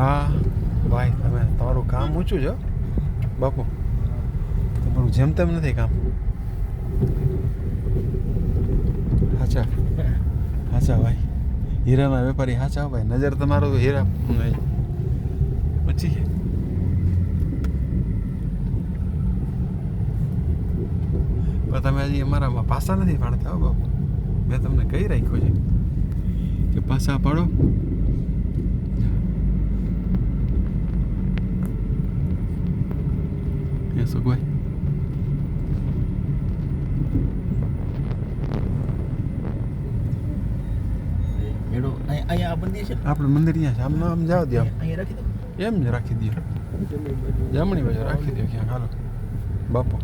હા ભાઈ તમે તમારું કામ ઊંચું છે હો, બાપુ તમારું જેમ તેમ નથી કામ. હાચા હાચા ભાઈ, હીરાના વેપારી હાચા હો ભાઈ. નજર તમારો હીરા પછી પણ તમે હજી અમારા પાસા નથી પાડતા હો બાપુ. મેં તમને કહી રાખ્યું છે કે પાસા પાડો. એ સુખભાઈ મેળો અહીંયા આ મંદિર છે. આપણે મંદિર અહીંયા છે. આમ આમ જાવ દે, આમ અહીંયા રાખી દો. એમ જ રાખી દો. જમણી બાજુ રાખી દો ક્યાંક. હાલો બાપુ.